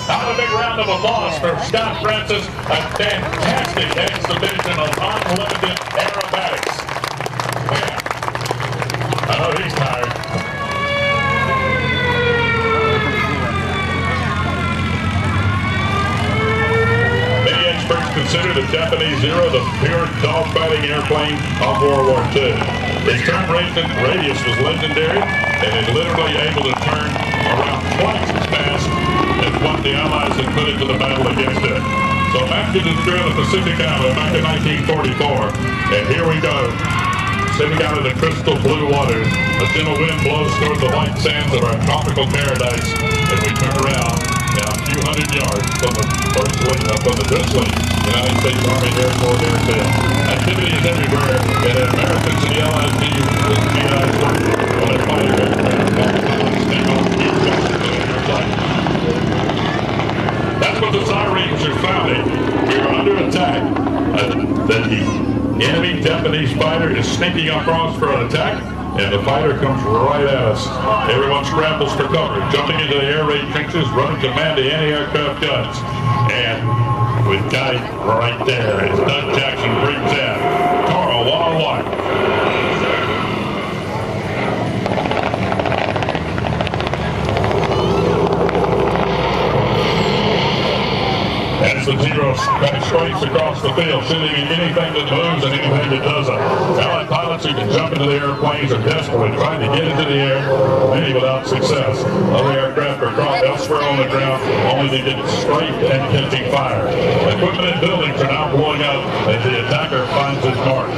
Now a big round of applause for Scott Francis. A fantastic exhibition of unlimited aerobatics. Man, I know he's tired. Many experts consider the Japanese Zero the pure dogfighting airplane of World War II. Its turn radius was legendary, and it literally able to turn around twice as fast as what the Allies had put into the battle against it. So back to the Pacific Island back in 1944, and here we go. Sitting out in the crystal blue waters, a gentle wind blows toward the white sands of our tropical paradise, and we turn around now a few hundred yards from the United States Army Air Force airfield. Activity is everywhere, and Americans and the Allied team with the GIs on a fighter aircraft. That's what the sirens are sounding. We are under attack. The enemy Japanese fighter is sneaking across for an attack, and the fighter comes right at us. Everyone scrambles for cover, jumping into the air raid trenches, running to man the anti-aircraft guns. And we've got it right there as Doug Jackson brings in Tora 101. As the Zero strikes across the field, shooting anything that moves and anything that doesn't. Allied pilots who can jump into the airplanes are desperately trying to get into the air, many without success. Other aircraft are caught elsewhere on the ground, only to get strafed and catching fire. Equipment and buildings are now blowing up as the attacker finds his mark.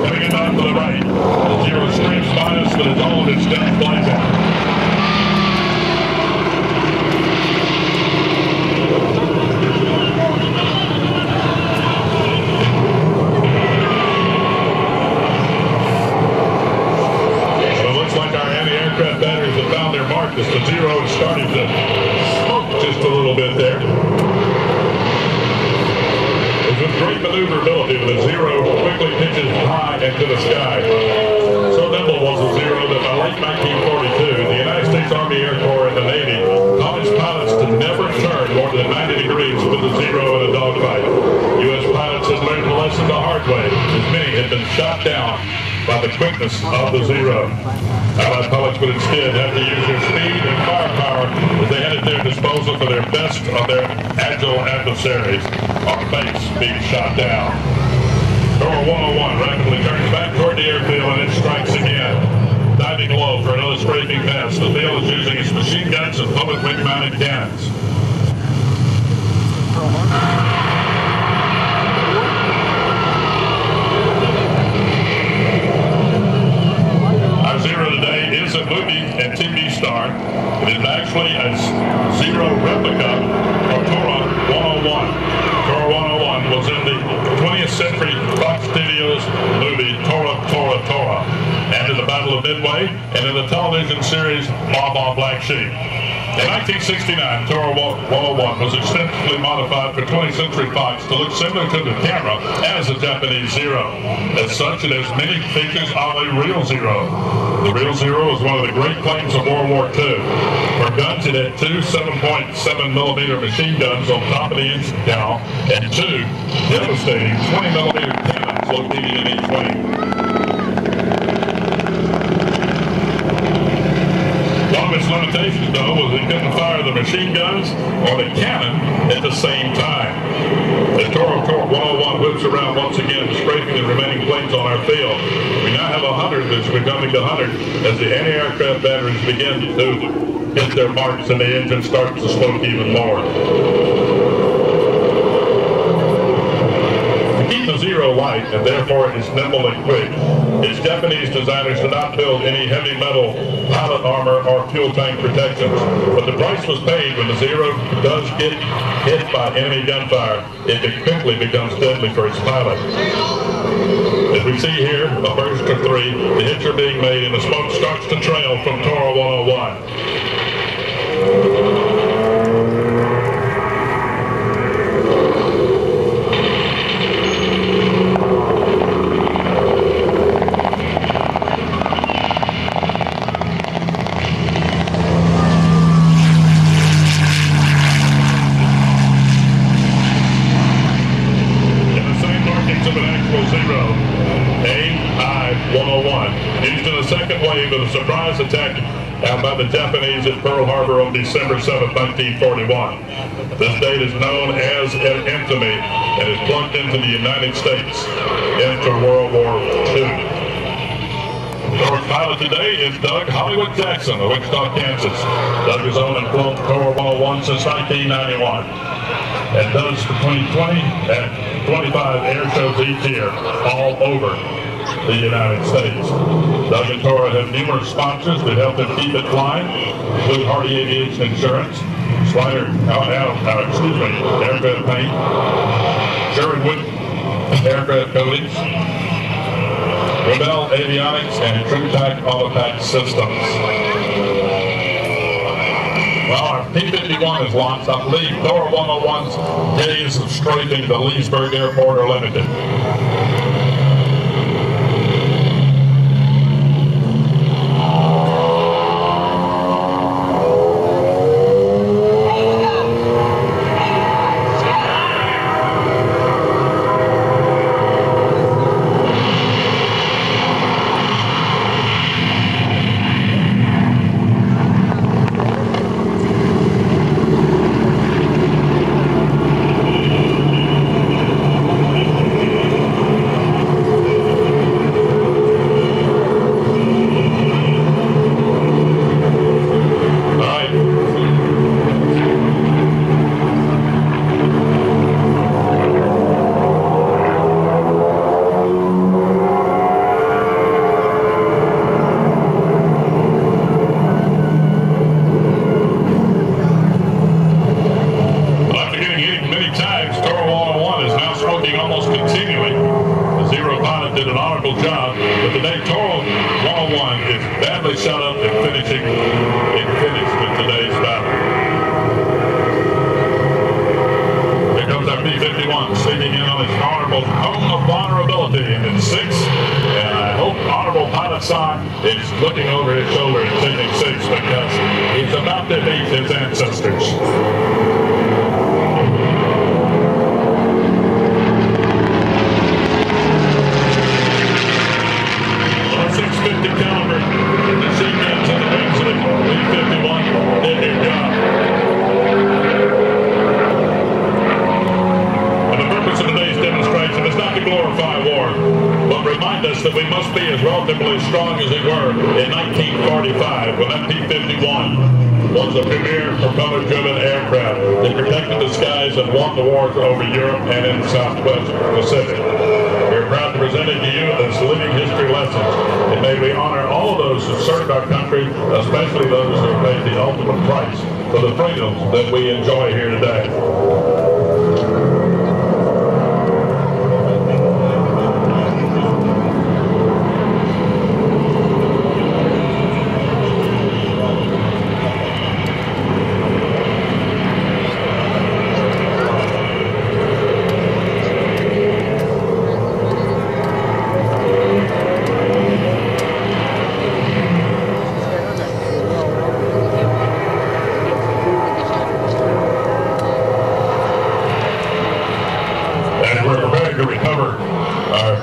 Coming in on to the right, the Zero streams by us with its all of its guns blazing. As the Zero is starting to smoke just a little bit there. It's with great maneuverability, the Zero quickly pitches high into the sky. So nimble was the Zero that by late 1942, the United States Army Air Corps and the Navy taught its pilots to never turn more than 90 degrees with the Zero in a dogfight. U.S. pilots had learned the lesson the hard way, as many had been shot down by the quickness of the Zero. Allied pilots would instead have to use their speed and firepower as they had at their disposal for their best of their agile adversaries, on base being shot down. Tora 101 rapidly turns back toward the airfield and it strikes again. Diving low for another scraping pass, the field is using its machine guns and public wing-mounted cannons. Zero today is a movie and TV star. It is actually a Zero replica of Tora 101. Tora 101 was in the 20th Century Fox Studios movie Tora, Tora, Tora, and in the Battle of Midway, and in the television series Baa Black Sheep. In 1969, Tora 101 was extensively modified for 20th Century Fox to look similar to the camera as a Japanese Zero. As such, it has many features of a real Zero. The real Zero was one of the great planes of World War II. For guns, it had two 7.7mm machine guns on top of the engine cowl and two devastating 20mm cannons located in each wing. One of its limitations, though, was it couldn't fire the machine guns or the cannon at the same time. The Tora 101 whips around once again, scraping the remaining planes on our field. We now have 100 that's becoming 100 as the anti-aircraft batteries begin to hit their marks and the engine starts to smoke even more. To keep the Zero light, and therefore it's nimble and quick, its Japanese designers did not build any heavy metal pilot armor or fuel tank protections. But the price was paid when the Zero does get hit by enemy gunfire. It quickly becomes deadly for its pilot. As we see here, a burst of three, the hits are being made and the smoke starts to trail from Tora 101. second wave of the surprise attack by the Japanese at Pearl Harbor on December 7, 1941. This date is known as an infamy and is plugged into the United States into World War II. Our pilot today is Doug Hollywood Jackson of Wichita, Kansas. Doug has owned and flown Tora 101 since 1991 and does between 20 and 25 air shows each year all over the United States. Doug and Tora have numerous sponsors that help them keep it flying, include Hardy Aviation Insurance, Slider, Aircraft Paint, Sherwood Aircraft Coatings, Rebel Avionics, and TrueTac Autopack Systems. Well, our P-51 is launched. I believe Tora 101's days of strafing the Leesburg Airport are limited. Job, but today Tora 101 is badly shut up and finished with today's battle. Here comes our P-51 sinking in on its honorable home of vulnerability in its 6, and I hope Honorable Pilot Son is looking over his shoulder and sending 6 because he's about to meet his ancestors. 650 caliber machine guns on the wings of the P-51 did their job. And the purpose of today's demonstration is not to glorify war, but remind us that we must be as relatively strong as we were in 1945 when that P-51 was a premier propeller-driven aircraft that protected the skies and won the wars over Europe and in the Southwest Pacific. We're proud to present it to you as living history lessons, and may we honor all of those who served our country, especially those who have paid the ultimate price for the freedoms that we enjoy here today. To recover our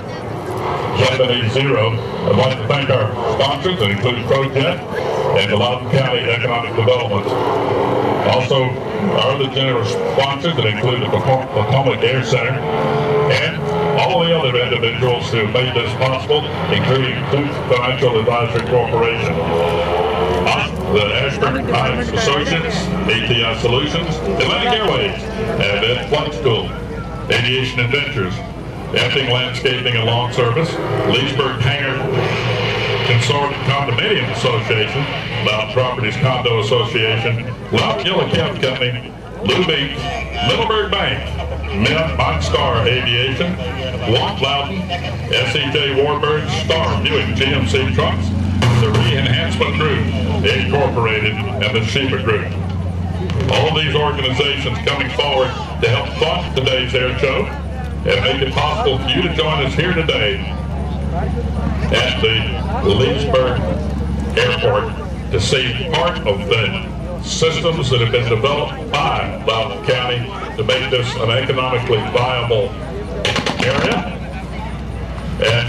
Japanese Zero, I'd like to thank our sponsors that include ProJet and the Loudoun County Economic Development. Also, our other generous sponsors that include the Potomac Air Center and all the other individuals who have made this possible, including Clute Financial Advisory Corporation, the Ashburn Hines Associates, ATI Solutions, Atlantic Airways, and Ed Flight School, Aviation Adventures, Effing Landscaping and Lawn Service, Leesburg Hangar Condominium Association, Loudoun Properties Condo Association, Loudoun Yellow Cab Company, Lou Beach, Middleburg Bank, Montstar Aviation, Watt Loudoun, SEJ Warburg, Star Buick GMC Trucks, the Re-Enhancement Group, Incorporated, and the Sheba Group. All of these organizations coming forward to help fund today's air show and make it possible for you to join us here today at the Leesburg Airport to see part of the systems that have been developed by Loudoun County to make this an economically viable area. And